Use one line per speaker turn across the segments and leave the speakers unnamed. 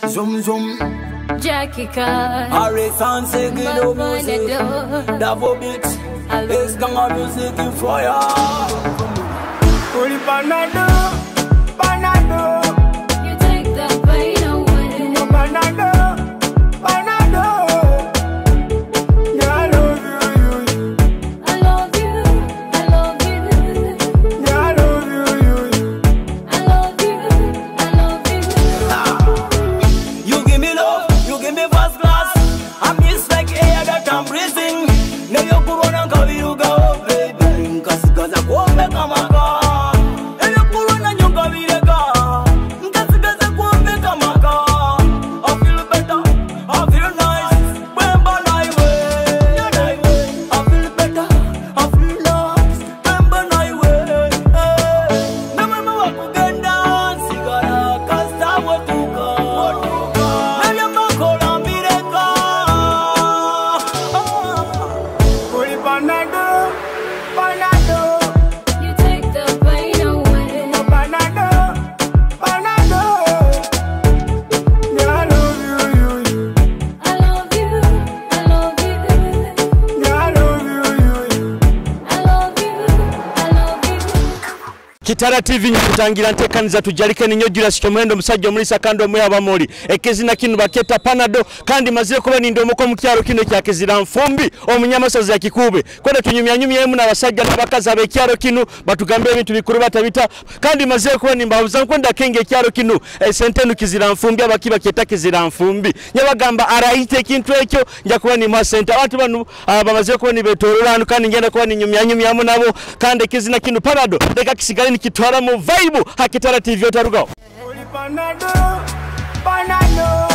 Zoom zoom.
Jackie Car.
Harry Fancy Guido music. Davo beat. It's gonna music in fire. Puri Panado. Panado.
You take the pain away.
Panado. Panado. Yeah, I love you.
I love you. I love you.
Yeah, I love you.
I love you. I love you.
You give me love. You give me first class. I miss like air that I'm breathing. Now you could run and cover you go, baby. Cause I won't make a maka. And you could run and you cover you go. Cause I won't make a maka. I feel better. I feel nice. When by night way. I feel better. I feel nice. When by night way. Now when I walk again down, Sigara, cause I want to go. Now you might call on me to go. Puri Panado, Panado,
You take the pain away.
Panado, Panado. Yeah, I love you.
I love you. I love you.
Yeah, I love you.
I love you. I love you.
Kitara TV nkutangira ntekaniza Tujarike ninyojira sikyomwendo musajja omulisa kandi omwe abamoli ekizina kinu baketa Panado kandi mazire kuba ni ndomoko mu kyalo kino kya Kiziranfumbi omunyamasozi ya Kikuube kwenda tunyumyanyumya emu n'abasajja n'abakazi ab'ekyalo kinu batugambe ebintu bikuru batabita kandi mazire kuba ni mbabuza nkwenda kenge ekyalo kinu sentenu Kiziranfumbi abakiba kyeta Kiziranfumbi nyabagamba arayite ekintu ekyo nja kuba ni mwa sente abantu banu bamaze kuba ni betololano kandi ngenda kuba ni nyumyanyumya emu nabo kandi ekizina kinu Panado leka kisigale ni kitwara mu vibe hakitara TV otarugaho.
Puri Panado, Panado.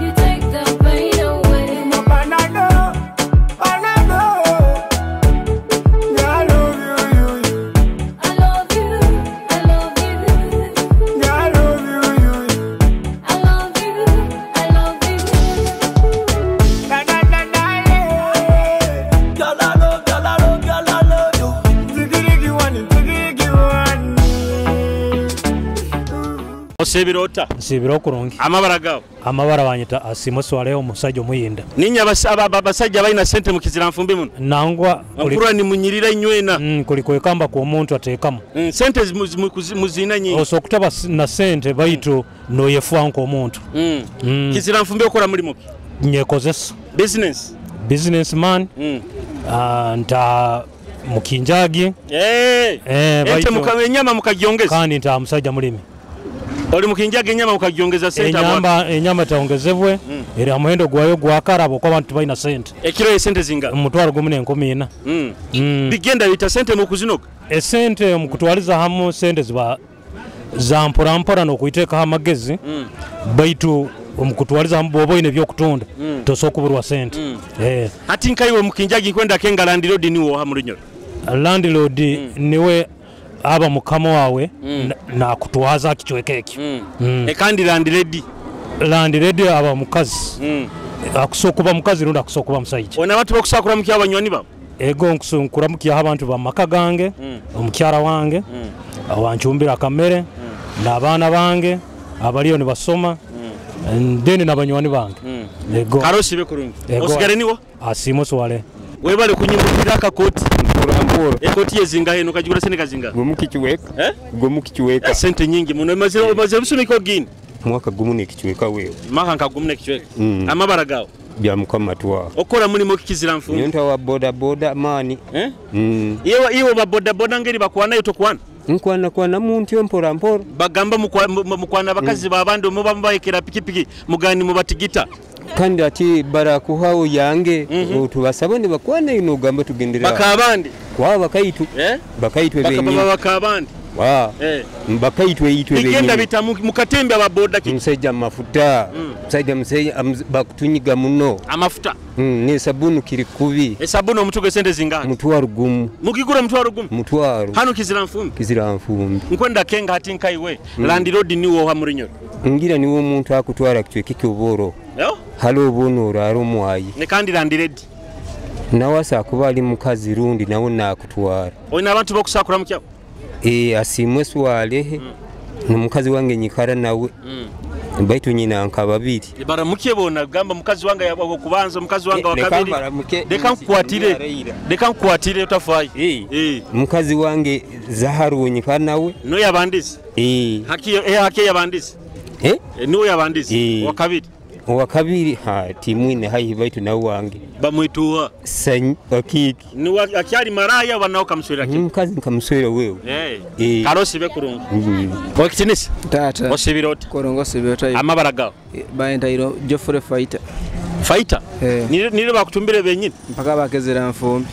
You take the pain away.
Panado, Panado. Yeah, I love you.
I love you. I love you.
Yeah, I love you.
I love you. I love you.
Da da da da yeah. Girl, I love you. Tiggy one.
Osebirota
Sibiro kurungi.
amabara gawo
Amabara banyita asimo swale omusajja omuyinda.
ninya basajja balina sente mu Kiziranfumbi muno
Nangwa
nkura ni munyirira nywena
kuli kwekamba ku omuntu ateekamu.
sente muzina nyingi
Osokutaba na sente baitu noyefuanko omuntu.
Kiziranfumbi okola mulimo ki?
Nyekozesa.
businessman
Businessman. Nta mukinjagi.
ente mukamenyama mukagyongeza
Kandi nta musajja mulimi.
oli mukinjagi enyama mukagyongeza sente
Enyama taongezebwe era amuhendo gwayo gwakarabo kwa bantu balina sente.
ekiro esente zinga
Omutwalo gumu n'enkumi 4.
bigenda bita sente mu kuzinoga
Esente mu kutwaliza hamu sente ziba za mpora n'okuyiteekaho amagezi baitu omukutwaliza hamu bw'oba oyina ebyokutunda tosooka kubulwa sente.
ati nkaiwe mukinjagi kwenda kenga landlord niwo ha mulinyoro
Landlord niwe aba mukama wawe nakutwaza kichweke ekyo.
kandi
Landlord aba mukazi akusokuba mukazi rundi akusokuba musajja.
ona abantu bakusakura mu kyabanywani babo
Ego nkusunkura mukiya abantu ba maka gange omukyala wange awanchumbira kamere n'abaana bange abaliyo ne basoma ndene n'abanywani bange. Ego
karosi be kurungi osigare niwo
asimo swale
webale kunyimbira akakoti
Mpora.
ekoti yezinga heno kajigura sente kazinga
Gomukichweka.
sente nyingi muno mazero busumiko gini
Mwaka gumu nekichweka wewe.
maka nkagumune kichweka amabara gawo
Bya mukama twa.
okora mulimo Kiziranfumbi
Nyonta wa boda mani.
iwe baboda ngeri bakwana yuto kwana
Nkwana muntu mpora.
bagamba mukwana bakazi babandi muba mbayekera pikipiki mugani mubatigita
Kandi ati barakuhawo yange tubasabone bakwana ino gamba tugendera.
bakabandi
Kwa bakaitu. Bakaitu benyi.
bakabandi
Bakaitu eitwe benyi.
bigenda bita mukatembe ababoda ki
Musajja mafuta. Musajja bakutunyiga muno.
amafuta
Ne sabunu kiri kubi.
esabuni omutugo sente zingana
Mutwaro gumu.
mukigura mutwaro gumu
Mutwaro.
hano Kiziranfumbi
Nkwenda
kenga hati nkaiwe landlord niwo ha mulinyoro
ngira niwo muntu akutwara kichweke kyoboro. Halo bonora aromwayi.
ne kandi landlord
Nawasa kuba ali mukazi rundi nawo nakutwara.
Oyina abantu bokusakura mukyawo
asimwe swale n'umukazi wange nyikara nawe baitu nyina nka babiri
baramuke bona gamba mukazi wanga yabako kubanza mukazi wanga wakabiri deka nkwatire utafayi
mukazi wange zaharunyi kanawe
no yabandisi haki yabandisi no yabandisi
wakabiri timwine hayi baitu na wange
bamwituwa
sanyi akiki
ni akyali maraya banao kamuswera ki
mukazi nkamuswera wewe
karosi bekurungu wakitinisi
tata
osibirota
korongo sibirota
amabaragaho
baenda iro Jofre fighter nire bakutumbire benyine mpaka Kiziranfumbi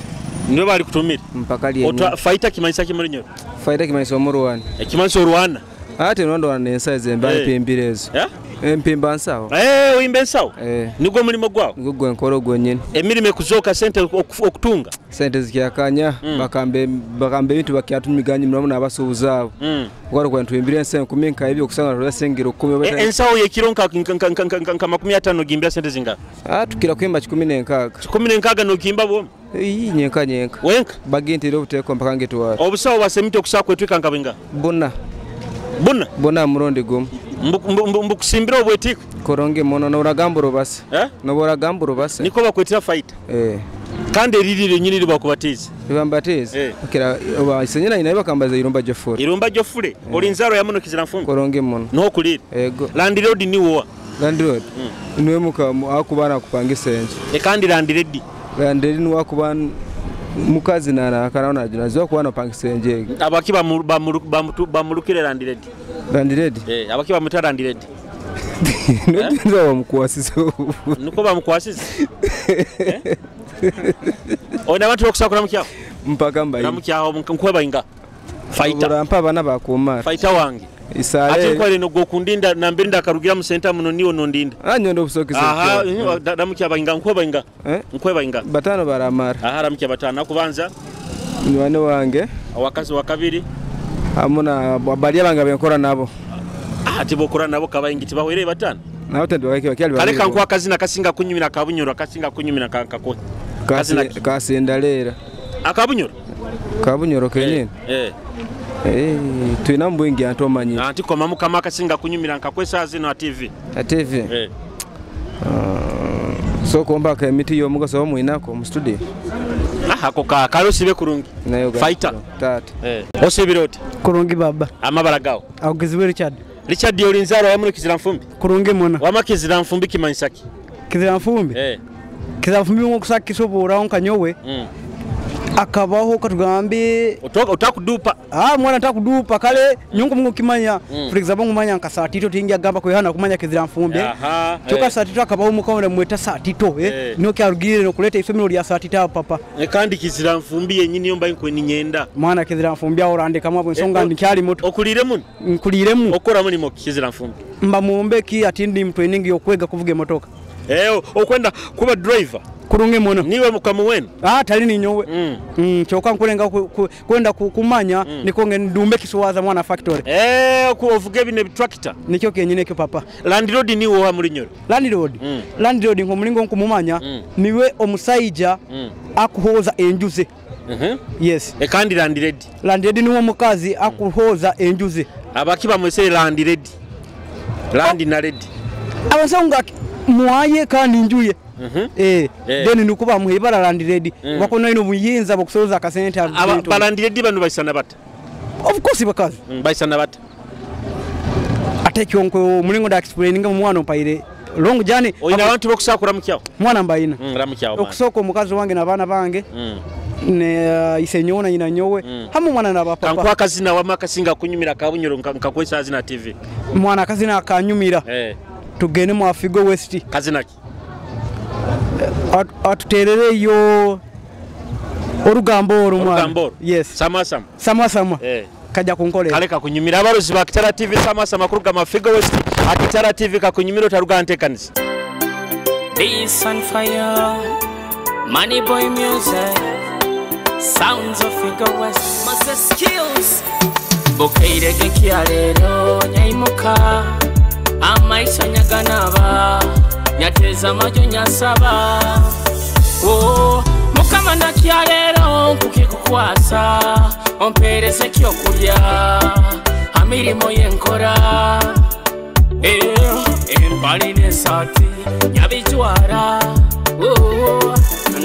niwe bali kutumira
mpaka liye
fighter kimanyisa kimuri nyo
fighter kimanyisa omurwana
kimanyisa orwana
ate nondo wanensa zembe pembirezo empimba nsawo
uyimbe nsawo nigwo mulimo gwawo
nigwo nkoro gonyene
emirime kuzoka sente okutunga
sente zikyakanya bakambe bintu bakyatumiganyi murabona abasubuzaabo gwaro kwa ntuimbire nse kuminka ibyo kusanga rwasengero 10
ensawo yekironka nka 50 gimbya sente zinga
tukira kwimba
10 no kimba bo
iyi nyenka
wenka
bagenti ro buteko mpaka ngetwa
obusawo basemite okusakwetuka ngabenga
bona muronde gom
mbukusimbira obwetiko
koronge mono no ragamburo base no boragamburo base
niko bakwetira fighter kandi eririre nyini libakubatiza
libambatiza kira obasenyina ina bakambaza iromba jofure olinzaro yamuno Kiziranfumbi
koronge
mono
no kulira land road ni wo niwe muka akubana kupanga senje kandi land road
ni wakubana mukazi nana kanaona nazo kuwana panga senje
abaki bamurukire land road abaki bamutara land road
ndio bamukwasize
nuko bamukwasize ona abantu okusakura mukyaho
mpaka mbayi
namukyaho nkweba inga fighter
rampa bana bakumara
fighter wange
isale
ati kwale no gokundinda nambinda karugira mu center muno niwo nondinda
anyondo busokise
damukyaba inga nkweba inga
batano baramara
ramukya batano akubanza
ni wane wange
wakazi wakabiri
amuna bali abanga benkora nabo
ati bokora nabo kabayingi tibawere batano
nawo tendo wake bakyali
kale kankwa kazina kasinga kunyumira kabunyoro kasinga kunyumira kankako
kasindalera akabunyoro kenyene tuina mbwingi antomanyi
anti koma mukama kasinga kunyumira nkakwesa zino TV
so komba ka emiti yo mugaso wa muinako mu studio
ako ka kalosibe kurungi fighter
tata
osebiroti
kurungi baba
amabaragaho
augizwe Richard
yolinzaro yamuno Kiziranfumbi
kurungi mona
wama Kiziranfumbi kimanyisaki
Kiziranfumbi Kiziranfumbi ngokusaki sobora onkanyowe akabaho katugambe
utakudupa
mwana takudupa kale nyungu mungu kimanya for example ngumanya nka satito tingia gamba ko hana kumanya Kiziranfumbi choka satito akabaho mukawona mweta satito no kyarugire no kuleta ifemino lya satito papa
kandi Kiziranfumbi yenyini yomba inko ni nyenda
mwana Kiziranfumbi ahorande kamwe nsonga ndikyali moto
okulire mun okora muri mo Kiziranfumbi
mba muombe ki atindi mtraining yokwega kuvuga motoka
okwenda kuba driver
kurunge mono
niwe mukamu wenu
tali ni nyowe choka nkulenga kwenda kumanya niko ndumbe kiswaza mwana factory
kuvuge bine tractor
nikyo kenyine ke papa
land road ni wo muri nyoro
land road ngo mulingo nkumumanya niwe omusaija akuhoza enjuze yes
kandi land road
niwo mukazi akuhoza enjuze
abaki bamwese land na red
abasonga muaye kandi njuye then nukuba muhibara land road bakona ino buyinza bokusoza ka center
land road banu bayisana bata
of course bakazi
bayisana bata
ateki onko mulingo da explaining mwana mpaire long journey
oyina abantu bokusakura mukyawo
mwana mbayina
ramukyawo
okusoko mukazi wange nabana bange ne isenyona ina nyowe hamu mwana na bapa
kankwa kazina wamakasinga kunyumira kabunyoro nkakwesa zina TV
mwana kazina akanyumira tugene mu Afigo West
kazina ki
atuterere yo orugamboro mwana yes sama kaja kunkolera
kale kakunyumira abarozi ba Kitara TV sama kuruga Afigo West Kitara TV kakunyumira tarugante kanisa
This on fire Money boy music sounds of Afigo West master skills bokeire kekialero nyaimuka amaisha nyaganaba nyateza majo nyasaba mukama nakyalero kukikukwasa ompereze kyokulya amirimo yenkora Baline sati Nyabijwara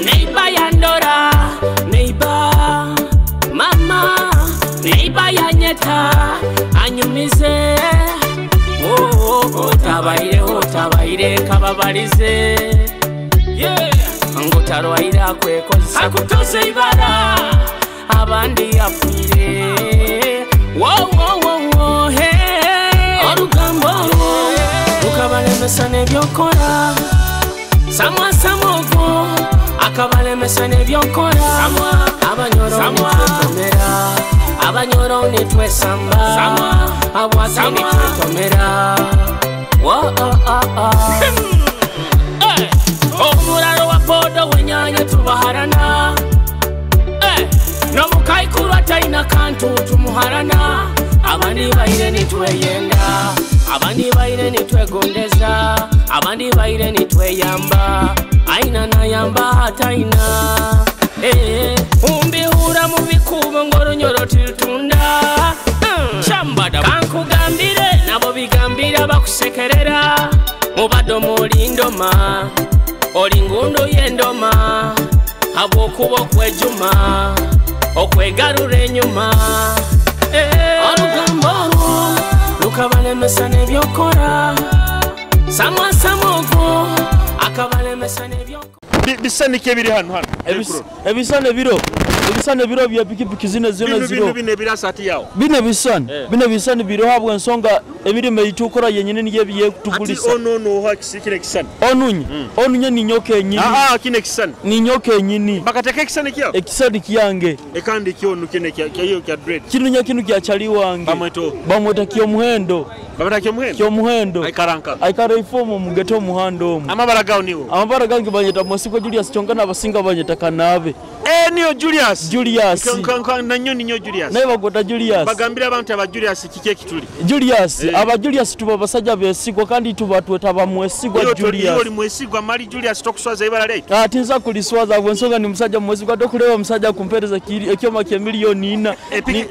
Neighbor yandora Neighbor Mama Neighbor yanyeta Anyumize Otabaire kababalize Ngotarwaira kwekozesa Akutose ibara Abandi yapire Orugambo Rukabalemesa nebyokora Samwa samogo Akabalemesa nebyokora Abanyoro nitwekomera Abanyoro nitwesamba Abwate nitwekomera Omuraro wa podo wenyanya tubaharana Nomukaikuru ataina kantu tumuharana Abandi baire nitweyenda Abandi baire nitwegondeza Abandi baire nitweyamba Aina na yamba hataina Umbihura mu bikubo ngoronyoro tiltunda Chambada kankugambire nabo bigambira bakusekerera Mubado mulindoma Olingundo yendoma Abokubo kwejuma Okwegarure nyuma Orugambo Rukabalemesa nebyokora Samwa samogo Akabalemesa nebyokora
Bisane kebiri hano
Ebisane biro bya pikipiki zino ziro
bine birasati yawo
bine bisane biro habwa nsonga emirimo yitukora yenyine niye biye kutugulisa
ati ono hakisikire kisane
onunye ni nyoka enyini
kine kisane
ni nyoka enyini
bakateka kisane kyawo
ekisadi kiyange
ekandi kyonu kine kyayo kya dread
kinunya kinu kyachali wange bamweta kyomuhendo kyomuhendo aikara ifomo mugeto muhando omu
amabara gawo niwo
amabara gange banyeta Mwasiko Julius chongana abasinga banyeta Kanabe
niyo Julius
nanyoni
nyo Julius
naye bagota Julius
bagambira abantu aba Julius kike kituli
Julius aba Julius tuba basajja besigwa kandi tuba twetaba mwesigwa Julius
yoli mwesigwa mali Julius tokuswaza ibara late
tinza kuliswaza abwensonga ni musajja mwesigwa tokulewa musajja kumpereza kiri ekyoma kya milioni 4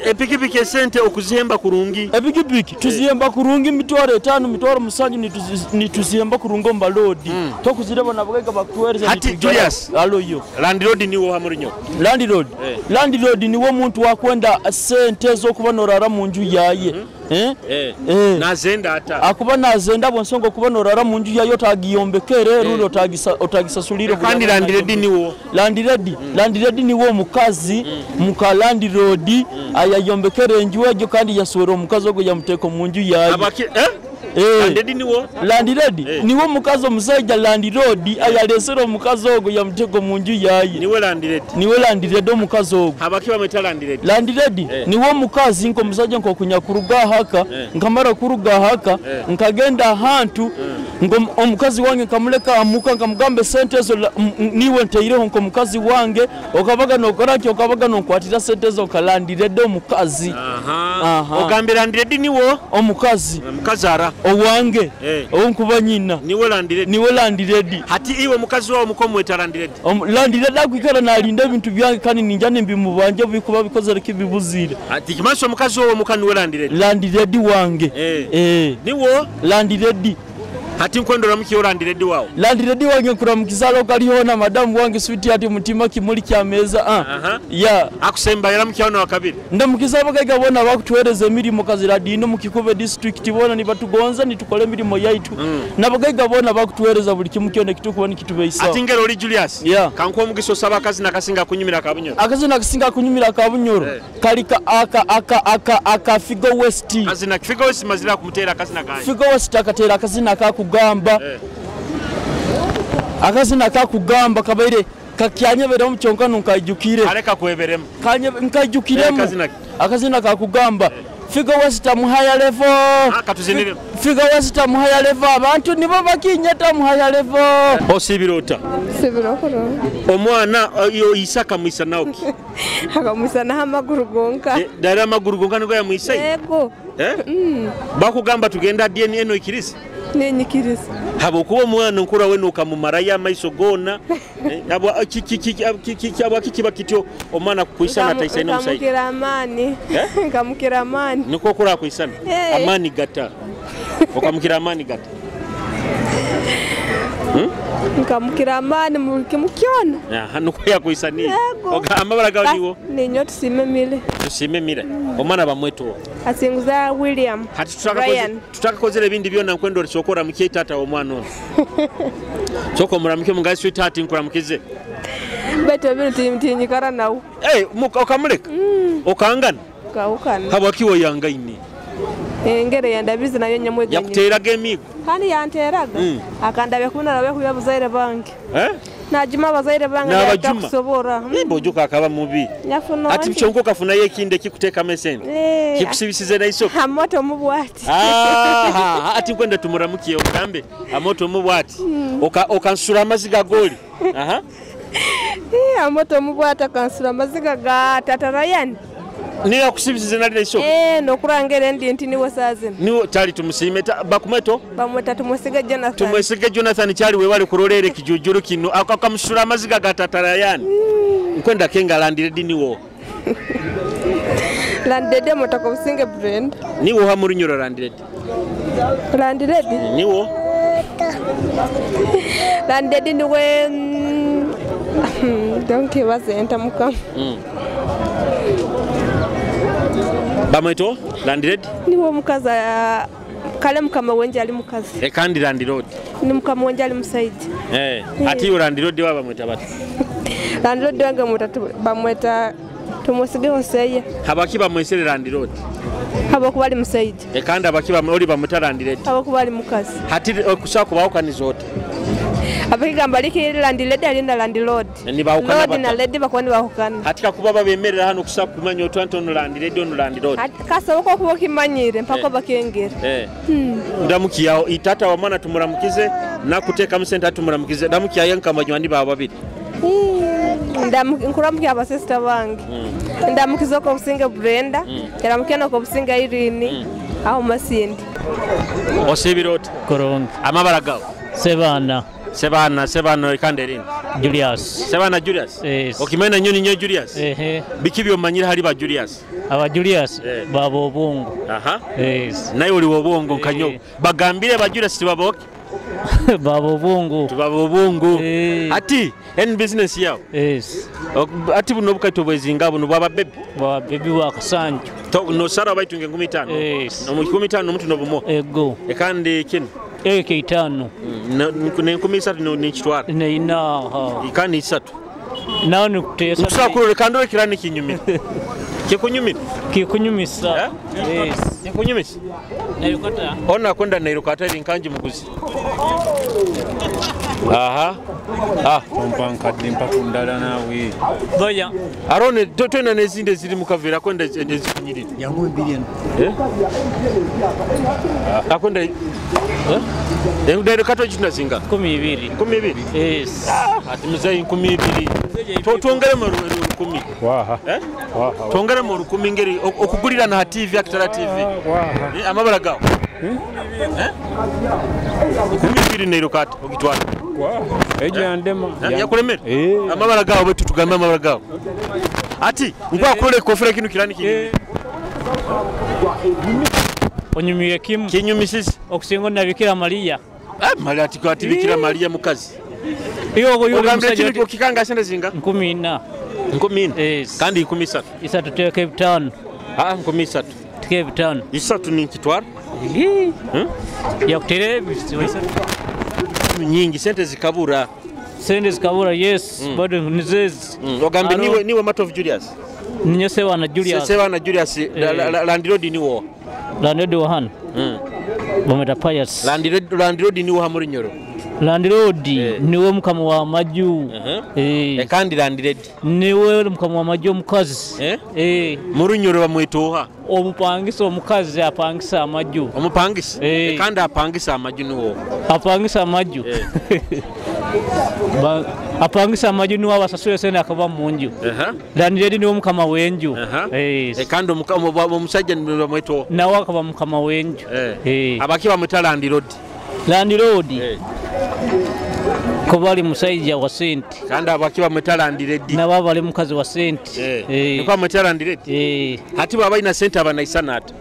epikipiki esente okuzihemba kurungi
epikipiki tuzihemba kurungi mitwaro 5 mitwaro musanju ni tuzihemba kurungo mbalodi tokuzireba nabagega bakwereza
hati Julius
aloyo
landlord niwo hamurinyo
landlord niwo muntu wakwenda sente zo kubanorara mu nju yaye
nazenda ata
akuba nazenda bonsongo kubanorara mu nju yayo tagiyombekere rulo otagisasuliro
kandi
landlord niwo mukazi muka landlord ayayombekere enju ejo kandi yaswero mukazi ogo yamuteko mu nju yaye landlord niwo mukazi omusajja landlord ayalesero mukazi ogo yamuteko mu nju yaye niwe landlord omukazi ogo
abakiba meta
landlord niwo mukazi nko musajja nko kunya kuruga haka nkamara kuruga haka nkagenda ahantu ngo omukazi wange kamuleka amuka nkamugambe sente zo niwe nteireho nko mukazi wange okabaga nokoraki okabaga nokwatira sente zo kalandlord omukazi
ogambira landlord niwo
omukazi
ara
owange onkuba nyina niwe landlord
hati iwe mukazi wawo mukomweta
landlord akwikala nalinda ebintu byange kandi ninja nimbimubanje bikuba bikozere kibibuzire
hati kimaso mukazi wawo mukani we
landlord wange
niwo
landlord
hati nkwendora mkiyo landlord wawo
wange kuramukizalo kaliho na madamu wange switi ati mutima kimuli kya meza
akusemba yala mkiyo na wakabiri
ndamukizabo kaiga bona bakutwereza emirimo kazira dino mu Kikuube district bona ni batugonza ni tukole emirimo yaitu nabagaiga bona bakutwereza buli kimu kyone kitukuba ni kitubeisa
ati ngero oli Julius kanko mugiso saba akazi nakasinga kunyumira kabunyoro kalika aka Figo West kazina Figo West mazira kumutera kazina gaye
Figo West akatera kazina kakugamba akazina kakugamba kabaire kakyanyebera mu kyonkano nkajukire
aleka kweberemu
nkajukiremu akazina kakugamba Figo West muhaya level
katuzinire
Figo West muhaya level abantu nibo bakinyeta muhaya level
osibirota omwana yo Isaka mwisa naoki
akamwisa na amaguru gonka
dara amaguru gonka ngo ya mwisa
yego
bakugamba tugenda DNA no ikirisi
nenyikirisa
habo kuba mwana nkura we nuka mu maraya maiso gona abo kikiba kityo omwana kuisana taisana musai
kamukira amani
niko kura kuisana amani gata okamukira amani gata
nkamukira amani mukimukyona
hano ko yakwisaniye amabara gawo niwo
ninyo
tusimemire omwana bamweto
asinguza William
hati tutaka kozera ebindi byonna nkwendo sokora mukiye tata omwana ono soko muramike mungazi sweet heart nkuramukize
beto bintu tinyikara nawo
okamuleka okangana
kaukana
habakiwo yangaine
engere yandabizi nayo nyamwege
yakuteraga emigo
hani yanteraga akandabe kuna nawe kuyabuzaire banki najuma abazaire bange yakusobora
bojuka akaba mubi ati bichonko kafuna yekinde kikuteka mesente kikusibisize na isoko
amoto mubwati
ati kwenda tumuramukiye okambe amoto mubwati okansura amaziga goli
amoto mubwata kansura amaziga ga tatarayani
niyo kusibisize na isoko
nokurangere ndi niwe saze
niwo tali tumusime bakumeto
bamweta
tumwesige Jonathan cyari we wale kurorere kijujuru kino akamusura amaziga gatatara yani nkwenda kenga landire niwo
landede motako businge brand
niwo ha muri nyoro landire niwo
landede niwe donke bazenta mukam
bamweto landred
niwo mukaza kale mukama wenje ali mukazi
kandi landlord
ni mukama wenje ali musaidi
ati landlord wa bamweta bati
landlord wange mutatu bamweta tumusige hoseye
habaki bamwesere landlord
habo kubali musaidi
kandi abaki bamuri bamweta landlord
habo kubali mukazi
hati kushaka bawukani zote
abakigamba liki landlord alinda landlord
ni bawukana
bata na lady bakwani bahukana
hatika kuba babemerera hano kushaka kumanya otwantono landlord
kasa uko kuba kimanyire mpako bakengera
ndamukiya itata wa mwana tumuramukize nakuteka musenta tumuramukize ndamukiya yanka manywani baba babiri
ndamukuramukiya aba sister bange ndamukizo ko businga Brenda ndamukiya ko businga Irene aho masindi
osibirota
koronga
amabara gawo sebana kanderin
Julius
yes. Okimena nyoni nyo Julius bikibyo manyira hari ba Julius
aba Julius babo obongo
yes nayo oli obongo kanyo bagambire ba Julius tibaboke
babo bongo
ati en business yao
yes
ati buno bukaito bwezinga buno baba
baby wakasanju
to no sara baitunge 15
yes
no 15 omuntu no bumo
ego
kandi kin
K5
ne kumisatu no nichitwara
ne ina
ikani isatu
nawo nikutesa
kusakuru kandore kirani kinyumira
kikunyumisa yes
kikunyumisa
nairukata
ona kwenda nairukata linkanji muguzi
kompanka dimpa kundala nawe
boya
arone totena nezinde ziri mukavera kwenda ezikunyirira
yango billion
akwenda nairukata china zinga
12 yes
ati muzai 12 tongere mu 10
waha
tongere mu 10 ngeri okugulira na TV ya Kitara TV amabara gawo 12 nairukata ogitwara
eje andema
yakuremera amabara gawo betu tugambe amabara gawo ati ngwa kule kofera kinu kirani kini
onyumiye
kinyumisisi
okusingo na Bikira Maria
Maria ati Bikira Maria mukazi
iyo yule
musajja kikanga sende zinga
10
yes kandi 13
isatu teke 5
13
teke 5
isatu ni kitwara
ya kutelevisi
nyingi sente zikabura
yes bado nizezi
ogambe niwe Matt of Julius
ninyo sewana
Julius landlord niwo
landlord wa hano bometa pious
landlord niwo hamuri nyoro
landlord niwe mukama wa maju
kandi landlord
niwe mukama wa maju mukazi
muri nyoro bamwetoha
omupangisa omukazi apangisa amaju
omupangisa kandi apangisa amaju niwo
apangisa amaju apangisa amaju niwo abasasule sene akaba munju landlord niwe mukama wenju
kandi omusajja niwe bamwetoha
nawe akaba mukama wenju
abaki bamweta
landlord kubali musajja wa sente
kandi abaki bamweta landlord
nabo bali mukazi wa sente
niko bamweta landlord hati baba ina sente abanaisana ata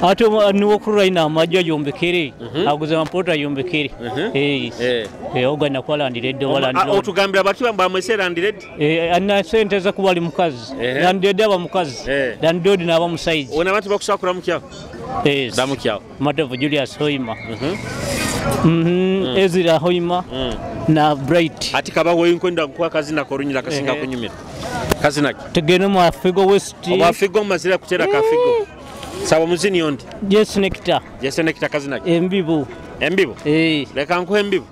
ate niwo kurina amajja yombekere aguze mampota yombekere ogana kwalandiredde walandiro
otugambira batu bamwese landiredde
ana sente za kuwali mukazi landiredde aba mukazi landodi n'aba musaizi
ona abantu bakusakura mukyawo damukyawo
Matevu Julius Hoima Ezra Hoima na Bright
ati kaba woyinkwenda kwa kazina korunyira kasinga kunyumira kazina
tegene mu Afigo West
oba Afigo mazira kutera ka Afigo sawa muzini yondi
Yes Nectar
kazina
embibu
leka nkuhe embibu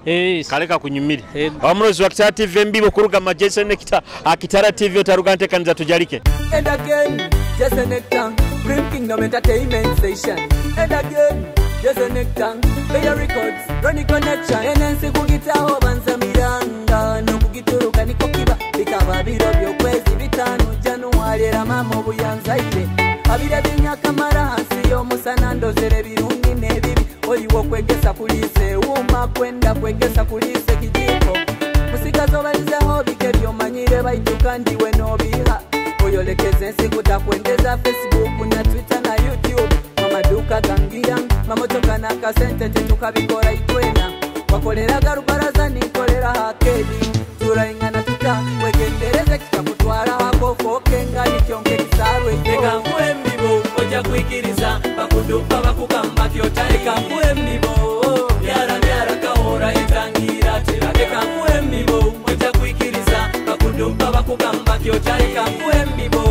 kaleka kunyumira omurozi wa Kitara TV embibu kuruga majese Nectar Kitara TV otaruga ntekanza tujarike
and again just a nectar Dream Kingdom Entertainment Station and again just a nectar Beya Records Ronnie Connection enensi kugitaho banza miranga no kugituruka niko kiba bikaba biro byokwezi bitano Januari era mama obuyanzaire abire binyaka maransi yo musanando zere birungi nebibi oliwo kwegesa kulise uma kwenda kwegesa kulise kijiko musigazo balizeho bikebyo manyire baituka ndiwe nobiha oyolekeze nsikuta kwendeza Facebook na Twitter na YouTube mamaduka gangira mamotoka na kasente tukabikora itwena wakolera garubaraza nikolera hakedi turaingana tuta wegendereze kitakutwara hako fokenga nikyonke kisarwe teka kwembibo oja kwikiriza bakudupa bakugamba kyotareka kwembibo byara kahora etangira teka kwembibo oja kwikiriza bakudupa bakugamba kyotareka kwembibo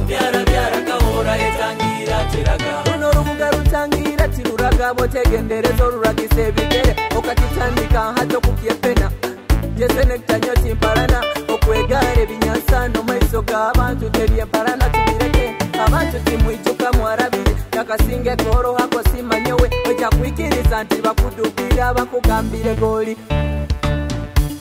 byara kahora etangira teraga uno rubuga rutangira tiruraga botegenderezo ruragise bigere okatitandika hato kukyepena Jese Nectar nyoti mparana okwegare binyansano maiso g'abantu teriye mparana tubireke abantu timwijuka mwarabire nakasinge koro hako simanyowe oja kwikiriza nti bakudubira bakugambire goli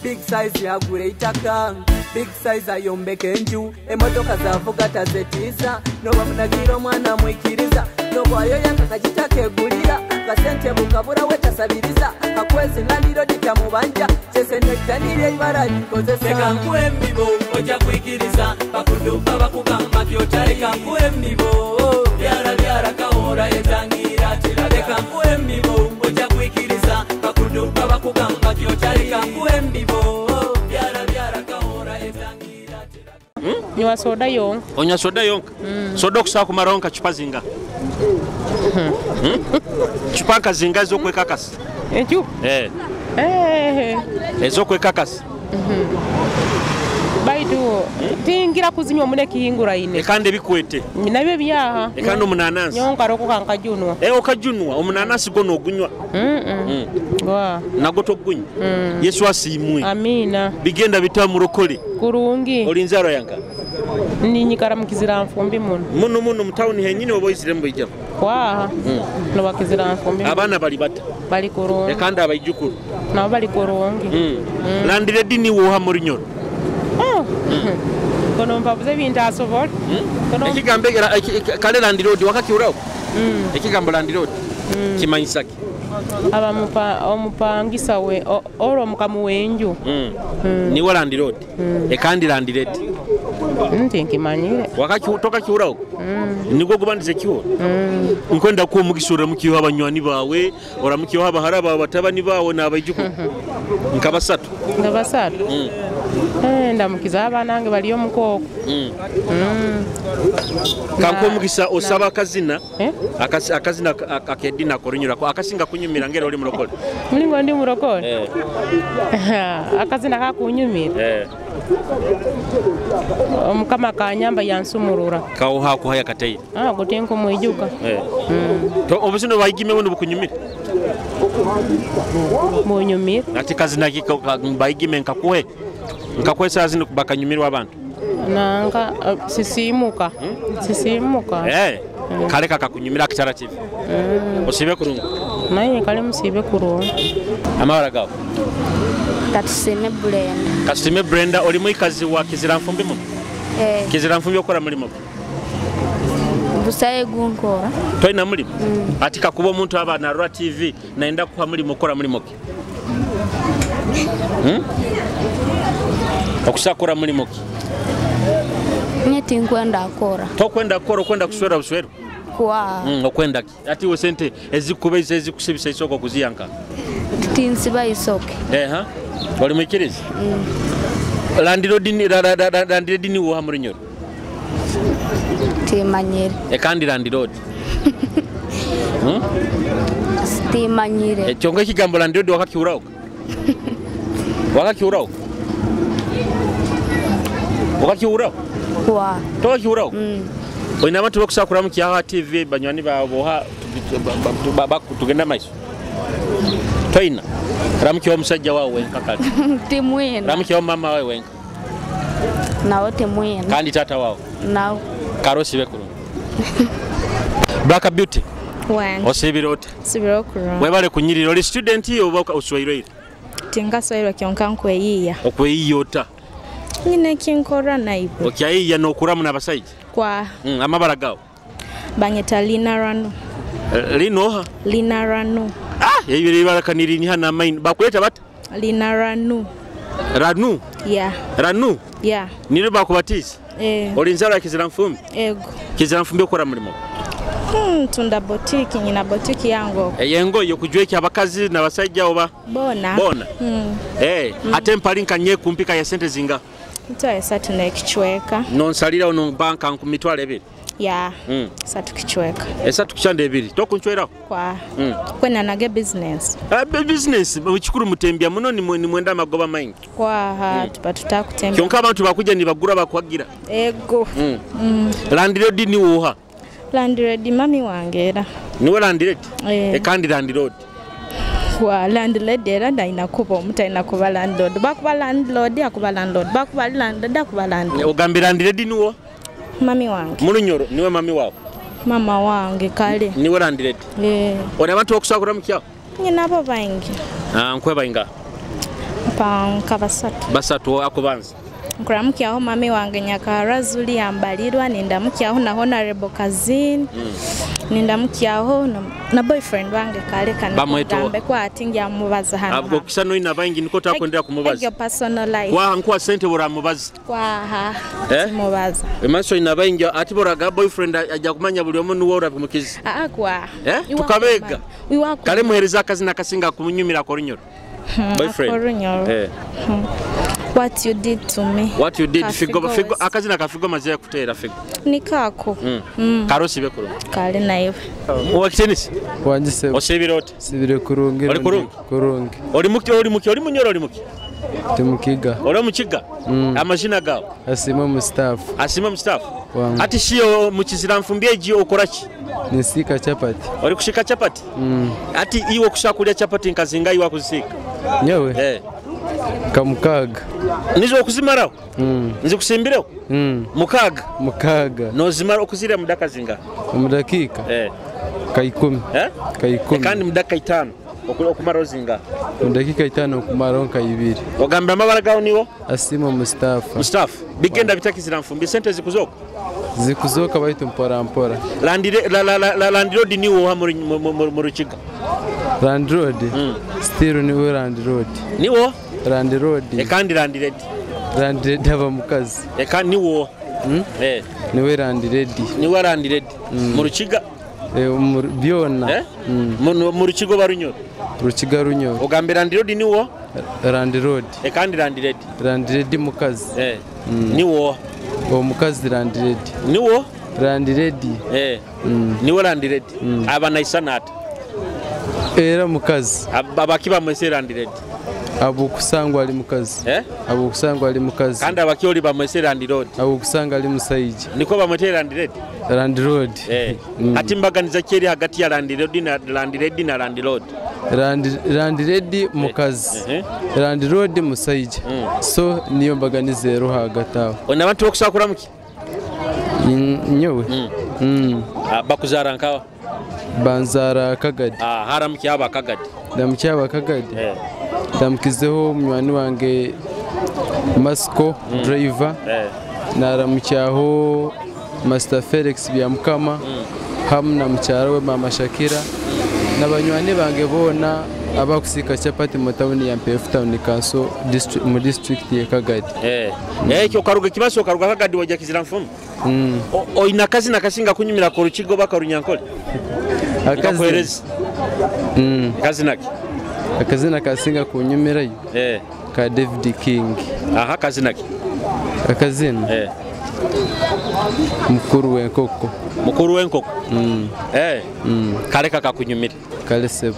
Big size yagure itaka Big size ayombeke enju emotoka zavuga tazetiza noba munagiro mwana mwikiriza nobwayo yakakajitake gulira kasente bukabura wetasabiriza akwezi naliro ditamubanja Jese Nectar nire ibara likozesa Eka kwembibo oja kwikiriza bakudupa bakugamba kyotareka kwembibo byara kahora etangira tirabeka kwembibo oja kwikiriza bakudupa bakugamba kyotareka kwembibo byara kahora etangira tirabeka
Nywa soda yonka
onya soda yonka soda kusaka kumaronka chupa zinga chupa kazinga zo kwekakasi
enchu
ezokwekakasi
baitu tingira kuzinywa mune kihingura ine
ekande bikwete
nabyo byaha
ekande omunanasi
nyonka roko kankajunwa
okajunwa omunanasi gono ogunywa nago togunywa Yesu asimwe
amina
bigenda bitamurokole
kurungi
olinzaro yanga
ninyikara mu Kiziranfumbi muno
mutawuni henyine oboyizire mboyija
waha no bakiziranfumbi
abana bali bata
bali kurungi
ekanda abayijukuru
nabo bali kurungi
landire dini wo ha murinyoro
kono mpabuze bintu asobola
ekigambe kale landire wakakiurawo ekigambo landire kimanyisa ki
omupangisa we oro mukamu wenju
niwe landire ekandi landire
nti nkimanyire
wakakiutoka kiurawo nigwo gubandize kiwo nkwenda ko mugisura mukiyo abanywani bawe ora mukiyo abahara bawe batabani bawe nabayijuko nkabasatu ndamukiza abanange baliyo mukoko kanko mugisa osaba akazina akazina akedina korunyura ko akasinga kunyumira ngero oli murokole
mulingo ndi murokole akazina kakunyumira omukama kanyamba yansumurura
kawo hako haya katei
gutenko mwijuka
to obusino bayigime wono bukunyumira
munyumira
ati kazina kiko bayigime nkakwesa zino bakanyumirwa abantu
nanga sisimuka
kale kakakunyumira Kitara TV osibe kurungu
naye kale musibe kurungu
amawara gawo
Katusime
Brenda oli mwikazi wa Kiziranfumbi mu Kiziranfumbi okora mulimo
busaye gunkora
toina mulimo atika kuba omuntu abana Rwa TV naenda kuha mulimo okora mulimo ki okusakora mulimo ki
nyeti nkwenda akora
tokwenda akora kwenda kuswera buswero
Kwa.
Okwenda ati we sente ezikubeza ezikusibisa isoko kuziyanka.
Tinsiba isoke.
Ha. Oli mwikiriza? Landlord ni wo muri nyoro.
Timanyire.
Kandi landlord.
Timanyire.
Chonga kigambo landlord wakakiurauka. Wakakiurauka. Wakakiurauka.
Kwa.
Toka kiurauka. Oina abantu bakusakura mu Kiyaha TV banywani baboha bakutugenda maiso. Toina. Ramki wa musajja wawe wenka kali.
Timwena.
Ramki wa mama wawe wenka.
Nawo timwena.
Kandi tata wawe.
Nawo.
Karosi bekuru. Black Beauty.
Wan.
Osibirota.
Sibirokuru.
Webale kunyiriro li student yo boka uswayiro.
Tinga soyiro kyonkanko eyiya.
Okweyiyota.
Nyine kinkora naibo.
Okyayiya no kuramu nabasaiji.
Kwa.
Amabara gawo.
Banyeta linarano.
Linoha.
Linarano.
Yebiri barakaniri ni hana main bakuleta bata.
Linarano.
Ranu.
Yeah.
Ranu.
Yeah.
Nire bakubatiza. Olinzara Kiziranfumbi.
Ego.
Kiziranfumbi okora mulimo.
Tunda boutique nyina boutique yango.
Yengo yo kujweki abakazi na basajja oba.
Bona.
Bona. Ate mpali nkanye kumpika ya sente zinga.
Ntwaye satu na kichweka.
Nonsalira ono banka nkumitwale ebiri.
Yeah. Satu kichweka.
Esatu kichande ebiri. Tokunchwera.
Kwa. Kwena nage business.
Business uchikuru mutembya muno ni mwenda magoba maingi.
Kwa tupatuta kutembya.
Kyonka abantu bakuja ni bagura bakwagira.
Ego.
Landlord ni woha.
Landlord mami wangera.
Niwe landlord? Kandi landlord.
Kwa landlord era ndaina kuba omutaina kuba landlord. Bakuba landlord akuba landlord. Bakuba landlord akuba landlord.
Ogambira landlord niwo?
Mami wange.
Mulunyoro niwe mami wawo.
Mama wange kale.
Niwe landlord. Ona abantu okusakura mukyawo?
Nyina abo bangi.
Nkweba inga.
Panka
basatu akubanza.
Nkuramukiaho mami wange Nyakara Zuli yambalirwa nindamukiaho na honorable cousin. Nindamukiaho na boyfriend wange kale kanambe kwa atingi amubaza hano.
Abwo kisano ina bangi niko takondera kumubaza.
Ego personal life.
Kwa nkwa sente bora mubaza.
Kwa mubaza.
Emaso ina bangi atiboraga boyfriend ajja kumanya buli omuntu wo orabe mukizi.
Kwa.
Tukabega. Kale muhereza akazi nakasinga kumunyumira ko runyoro. Boyfriend.
What you did to me.
What you did figo akazi nakafigo mazia kutera figo.
Nikako.
Karosi bekuru.
Kale naiwe.
Wakitenisi?
Wanjise.
Osebirota.
Sibire kurungi.
Oli kurungi.
Kurungi.
Oli munyoro oli muki.
Timukiga.
Oli mukiga. Amazina gawo.
Asima mu staff.
Asima mu staff. Ati shiyo mu Kiziranfumbi eji okorachi.
Nisika chapati.
Oli kushika chapati? Ati iwo kushakulya chapati nkazinga iwa kuzisika.
Nyewe. Kamukaga.
Nizo okuzimaraho? Nzi kusimbireho? Mukaga. No zimara okuzira mudaka zinga?
Mudakika? Ka10. Ka10.
Kandi mudaka 5 okumara zinga?
Mudakika 5 okumara ka2.
Ogamba amabara gawo niwo?
Asima Mustafa.
Mustafa. Bigenda bitakizirafumbi sente zikuzoka?
Zikuzoka baitu mpora.
Landlord niwo ha mu Rukiga?
Landlord? Still niwo landlord.
Niwo?
Landlord.
Kandi landlord.
Landlord aba mukazi.
Kandi niwo?
Niwe landlord.
Niwe landlord. Mu Rukiga?
Byona.
Mu Rukiga barunyoro?
Rukiga runyoro.
Ogambira landlord niwo?
Landlord.
Kandi landlord.
Landlord mukazi.
Niwo?
Omukazi landlord.
Niwo?
Landlord.
Niwo landlord. Abana isanata.
Era mukazi.
Abakiba mwese landlord.
Abo kusangwa ali mukazi. Abo kusangwa ali mukazi.
Kandi abakioli bamwese landlord.
Abo kusanga ali musaiji.
Niko bamwete landlord.
Landlord.
Ati mbaganiza kyeri hagati ya landlord na landlord.
Landlord mukazi. Landlord musaiji. So niyo mbaganize ero hagati aho.
Ona abantu okusakura muki?
Nyewe.
Bakuzara nkawa.
Banzara Kagadi.
Haramki aba Kagadi.
Ndamukya Kagadi. Ndamukizeho umwana wange Masco driver. Naramukyaho Master Felix byamukama. Hamna mucyaro we Mama Shakira. Nabanywane bange bona abakusika chapati mu town ya MPF town Kanso mu district ya Kagadi.
Kyo karuga kimaso karuga Kagadi wajja Kiziranfumbi. Oina kazi nakasinga kunyumira ko rukigo bakarunyankole. Akazi. Kazi naki.
Akazi nakasinga kunyumira yo. Ka David King.
Aha kazi naki.
Akazi. Mukuru w'enkoko.
Mukuru w'enkoko. Kale kaka kunyumira.
Kale sebo.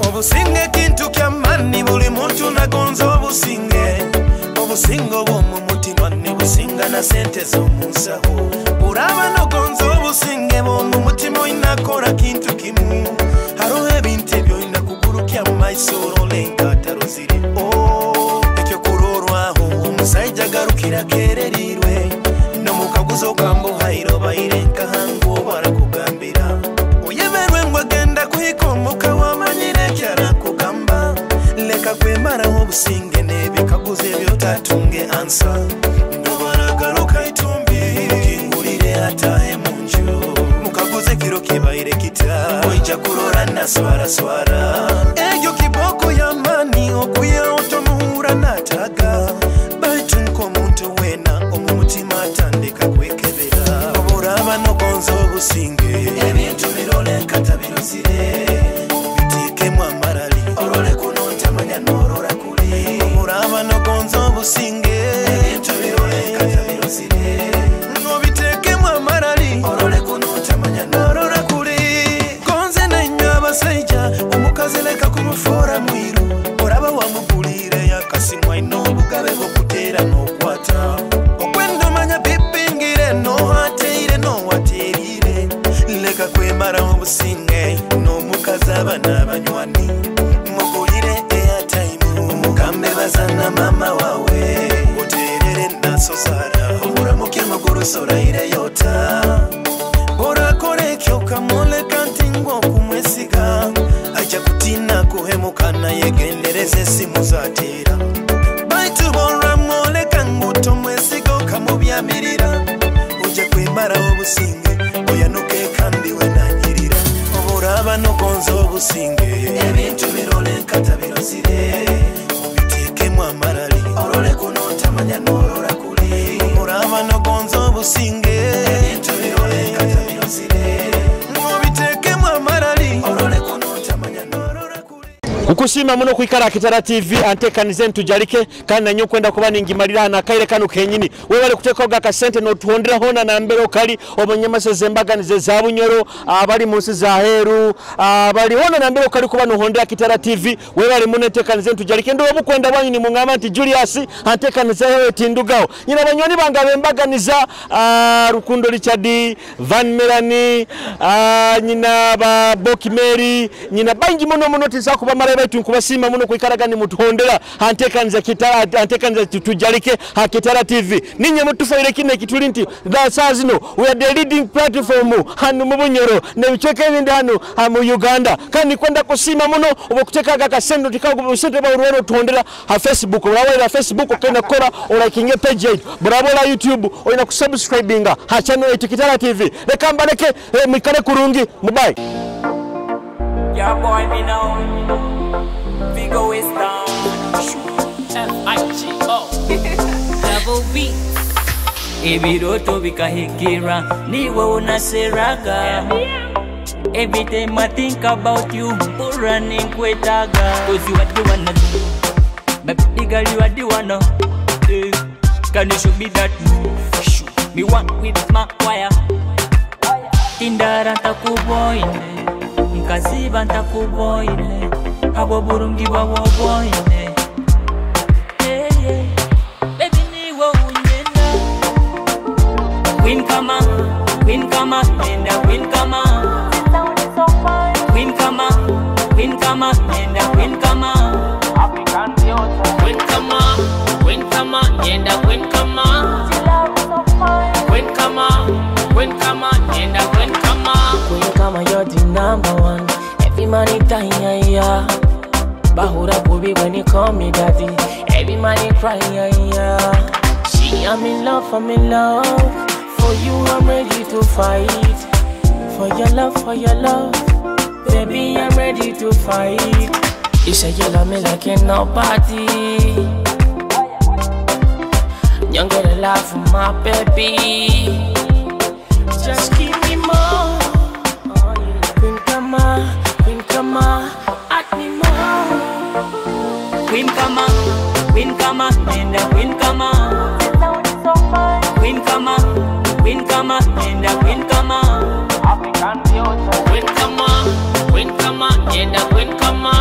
Obusinge kintu kya mani buli muntu nagonza obusinge. Obusingo bw'omu mutima ne businga na sente z'omunsaho. Uraba nogonza obusinge bw'omu mutima oyinakora kintu kimu. Hariho ebintu ebyo oyina kugurukya mu maiso olole enkatalo ziri. Ekyo kulolwaho omusajja agarukira kererirwe. N'omukaguzo kambuhairo bayire nkahango barakugambira. Oyemerwe ngo agenda kuhika omuka wamanyire kyala kugamba. Leka kwemaraho obusinge n'ebikaguzo ebyotatunge ansa. Nobaragaruka itumbi kingulire atahe munju. Mukaguze kiro kibaire kita oija kulora na swara. Eyo kiboko ya mani okuya otomuhura nataga. Baitu nko muntu wena omumutima atandika kwekebera. Oburaba nogonza obusinge ebintu birole katabiruzire. Bitikemu amarali orole kuno ntamanya norora kuli. Oburaba nogonza obusinge ebintu birole katabiruzire. Nobitekemu amarali orole kuno ntamanya norora kuli. Konze nanywa abasajja omukazi leka kumufora mwiru. Oraba wamugulire yakasimu ayina obugabe bw'okuteera n'okwata. Okwendomanya bibingire nohateire nowateerire. Leka kwemara obusinge n'omukazi abana abanywani. Mugulire airtime omugambe bazana mama wawe. Oteerere nasozara omuramuke mugurusora ireyota. Orakora ekyo kamuleka nti ng'okumwesiga. Ajja kutina kuhemuka naye gendereza essimu zateera. Baitu boramwoleka ng'otomwesiga okamubyamirira. Ojja kwemara obusinge oyanuke kandi wenanyirira. Oburaba nogonza obusinge ebintu birole katabirozire. Obiteekemu amarali orole kuno ntamanya norora kuli. Oburaba nogonza obusinge ebintu birole katabirozire. Obiteekemu amarali orole kuno ntamanya norora kuli. Kukushima muno kwikara Kitara TV antekanize Tujarike kandi nanyo kwenda kuba ningimalira na kaire kanu kenyini. Webale kutekoga ka sente no tuhondera hona na mbero kali obonyamase zembaganize za bunyoro abali munsi za heru abali hona na mbero kali kuba no hondera Kitara TV. Webale muno antekanize Tujarike ndo obukwenda bwanyu ni mungama nti Julius antekanize hewe tindugao. Nyina banyoni banga bembaganiza Rukundo Richard Van Melanie nyina ba Bokimeri nyina bangi muno tisa kuba mara baitu nkubasima muno kwikaragani mutuhondera antekaniza Kitara antekaniza Tujarike Kitara TV. Ninye mutufaire kine kituli nti saa zino we are the leading platform hanu mu bunyoro ne bicheke bindi hanu mu Uganda kandi kwenda kusima muno obokutekaga kasendo tikago busente ba urwero tuhondera ha Facebook ulawera Facebook kena kora olakinge page yetu bravo YouTube oina kusubscribinga ha channel yetu Kitara TV leka mbaleke mikale kurungi mubai.
Yeah, boy, me now. Vigo is down. F-I-G-O. Double B. Ebiroto bikahikira. Niwe unaseraga. Every time I think about you, running kwetaga. Cause you are the one. Baby girl, you are the one. Can you show me that move? Show me one with my wire. Tindara takuboine. Nkasiba ntakuboine abo burungi babo boine. Baby niwe unyenda. Queen kama nenda queen kama. Queen kama nenda queen kama. African beauty. Queen kama nenda queen kama. Queen kama nenda queen kama. Queen kama you're the number one. Every man in time, yeah. Bahura Bubi when you call me daddy. Every man in crying, yeah. She
She, I'm in love, I'm in love. For you, I'm ready to fight. For your love, baby, I'm ready to fight. You say you love me like in nobody. You get a love for my baby. Just give me more. Queen Kama, at me more.
Queen Kama, and the Queen Kama. Queen Kama, and the Queen Kama.
African beauty. Queen Kama, and the Queen Kama.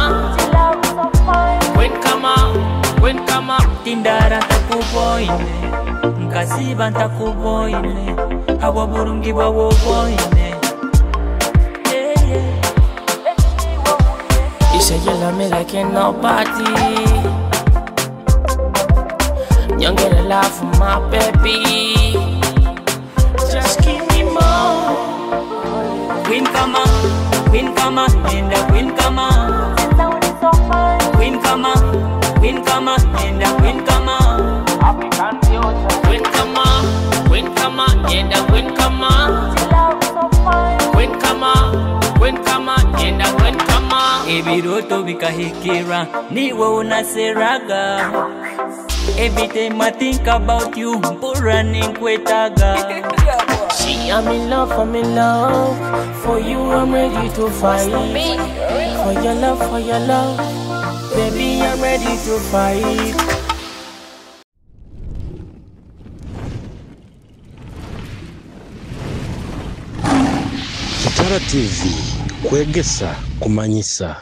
Queen Kama.
Tindara takuboine, Nkasiba takuboine, Awaburungi wawoboine.
You say you love me like in nobody. You get a love for my baby. Just give me more.
Queen Kama, and the Queen Kama. Queen Kama, and the Queen Kama.
African beauty. Queen Kama, and the Queen Kama. Queen Kama, and the Queen Kama.
Ebiroto bikahikira, niwe unaseraga. Every time I think about you, burning kwetaga.
She, I'm in love. For you, I'm ready to fight. For your love, baby, I'm ready to fight.
Kitara TV, Kwegesa, Kumanyisa.